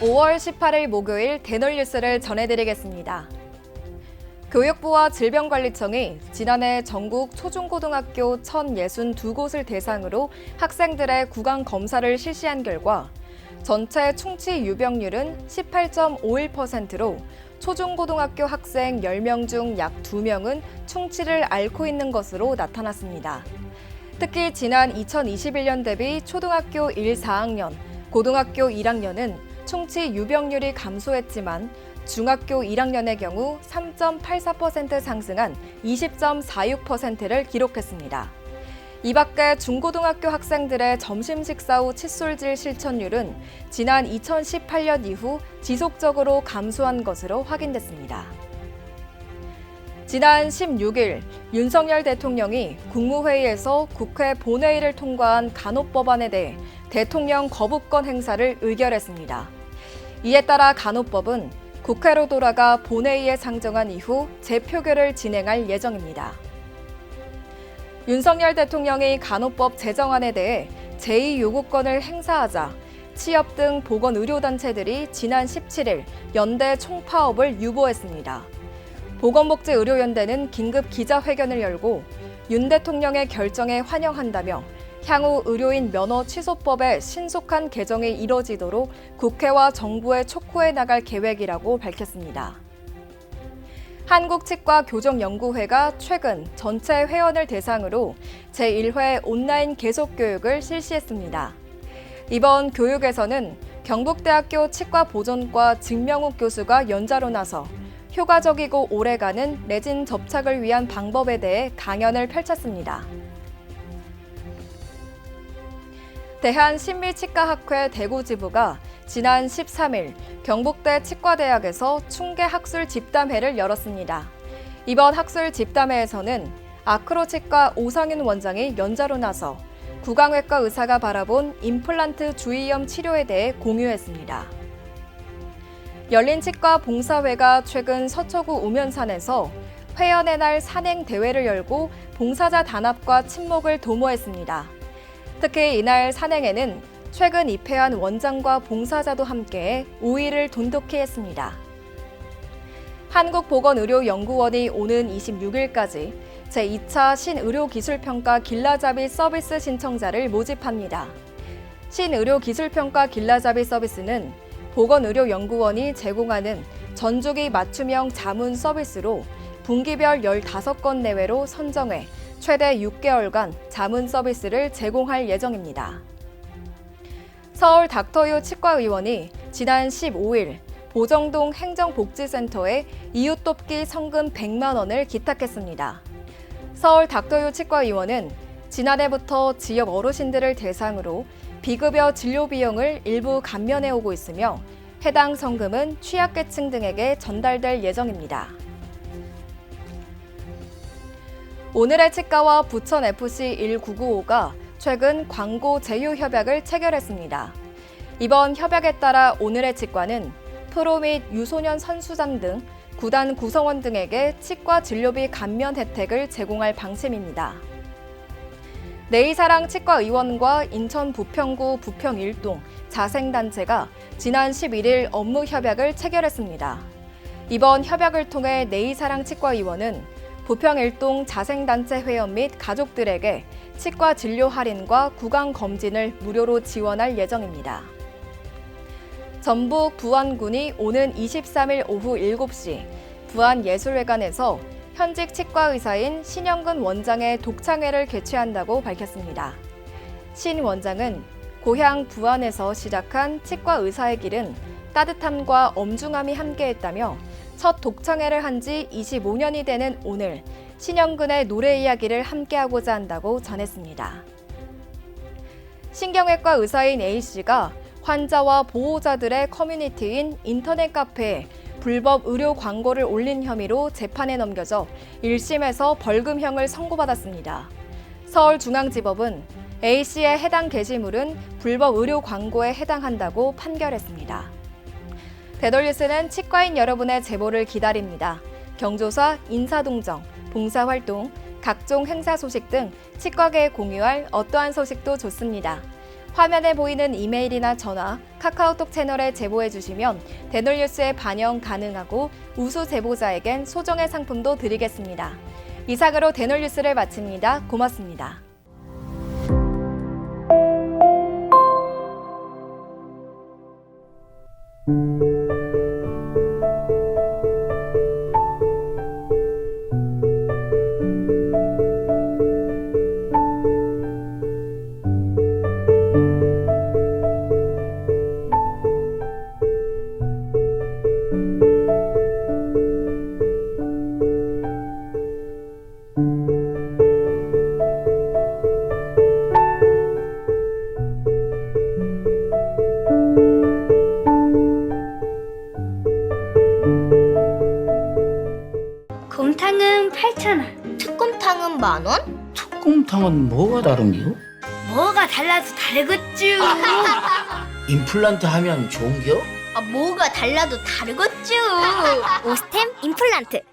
5월 18일 목요일 대놀 뉴스를 전해드리겠습니다. 교육부와 질병관리청이 지난해 전국 초중고등학교 1,062곳을 대상으로 학생들의 구강 검사를 실시한 결과 전체 충치 유병률은 18.51%로 초중고등학교 학생 10명 중 약 2명은 충치를 앓고 있는 것으로 나타났습니다. 특히 지난 2021년 대비 초등학교 1, 4학년, 고등학교 1학년은 충치 유병률이 감소했지만 중학교 1학년의 경우 3.84% 상승한 20.46%를 기록했습니다. 이 밖에 중고등학교 학생들의 점심 식사 후 칫솔질 실천율은 지난 2018년 이후 지속적으로 감소한 것으로 확인됐습니다. 지난 16일 윤석열 대통령이 국무회의에서 국회 본회의를 통과한 간호법안에 대해 대통령 거부권 행사를 의결했습니다. 이에 따라 간호법은 국회로 돌아가 본회의에 상정한 이후 재표결을 진행할 예정입니다. 윤석열 대통령이 간호법 제정안에 대해 제2요구권을 행사하자 취업 등 보건의료단체들이 지난 17일 연대 총파업을 유보했습니다. 보건복지의료연대는 긴급 기자회견을 열고 윤 대통령의 결정에 환영한다며 향후 의료인 면허 취소법의 신속한 개정이 이뤄지도록 국회와 정부에 촉구해 나갈 계획이라고 밝혔습니다. 한국치과교정연구회가 최근 전체 회원을 대상으로 제1회 온라인 계속교육을 실시했습니다. 이번 교육에서는 경북대학교 치과보존과 증명욱 교수가 연자로 나서 효과적이고 오래가는 레진 접착을 위한 방법에 대해 강연을 펼쳤습니다. 대한신비치과학회 대구지부가 지난 13일 경북대 치과대학에서 충계 학술 집담회를 열었습니다. 이번 학술 집담회에서는 아크로치과 오상윤 원장이 연자로 나서 구강외과 의사가 바라본 임플란트 주위염 치료에 대해 공유했습니다. 열린치과 봉사회가 최근 서초구 우면산에서 회원의 날 산행 대회를 열고 봉사자 단합과 친목을 도모했습니다. 특히 이날 산행에는 최근 입회한 원장과 봉사자도 함께 우위를 돈독히 했습니다. 한국보건의료연구원이 오는 26일까지 제2차 신의료기술평가 길라잡이 서비스 신청자를 모집합니다. 신의료기술평가 길라잡이 서비스는 보건의료연구원이 제공하는 전주기 맞춤형 자문 서비스로 분기별 15건 내외로 선정해 최대 6개월간 자문 서비스를 제공할 예정입니다. 서울 닥터유 치과의원이 지난 15일 보정동 행정복지센터에 이웃돕기 성금 100만 원을 기탁했습니다. 서울 닥터유 치과의원은 지난해부터 지역 어르신들을 대상으로 비급여 진료 비용을 일부 감면해 오고 있으며 해당 성금은 취약계층 등에게 전달될 예정입니다. 오늘의 치과와 부천FC 1995가 최근 광고 제휴 협약을 체결했습니다. 이번 협약에 따라 오늘의 치과는 프로 및 유소년 선수장 등 구단 구성원 등에게 치과 진료비 감면 혜택을 제공할 방침입니다. 내의사랑 치과의원과 인천 부평구 부평 1동 자생단체가 지난 11일 업무 협약을 체결했습니다. 이번 협약을 통해 내의사랑 치과의원은 부평 1동 자생단체 회원 및 가족들에게 치과 진료 할인과 구강 검진을 무료로 지원할 예정입니다. 전북 부안군이 오는 23일 오후 7시 부안예술회관에서 현직 치과의사인 신영근 원장의 독창회를 개최한다고 밝혔습니다. 신 원장은 고향 부안에서 시작한 치과의사의 길은 따뜻함과 엄중함이 함께했다며 첫 독창회를 한 지 25년이 되는 오늘 신영근의 노래 이야기를 함께하고자 한다고 전했습니다. 신경외과 의사인 A씨가 환자와 보호자들의 커뮤니티인 인터넷 카페에 불법 의료 광고를 올린 혐의로 재판에 넘겨져 1심에서 벌금형을 선고받았습니다. 서울중앙지법은 A씨의 해당 게시물은 불법 의료 광고에 해당한다고 판결했습니다. 대놀 뉴스는 치과인 여러분의 제보를 기다립니다. 경조사, 인사동정, 봉사활동, 각종 행사 소식 등 치과계에 공유할 어떠한 소식도 좋습니다. 화면에 보이는 이메일이나 전화, 카카오톡 채널에 제보해 주시면 대놀뉴스에 반영 가능하고 우수 제보자에겐 소정의 상품도 드리겠습니다. 이상으로 대놀뉴스를 마칩니다. 고맙습니다. 곰탕은 8,000원. 특곰탕은 10,000원? 특곰탕은 뭐가 다른겨? 뭐가 달라도 다르겠쥬. 임플란트 하면 좋은겨? 뭐가 달라도 다르겠죠. 오스템 임플란트.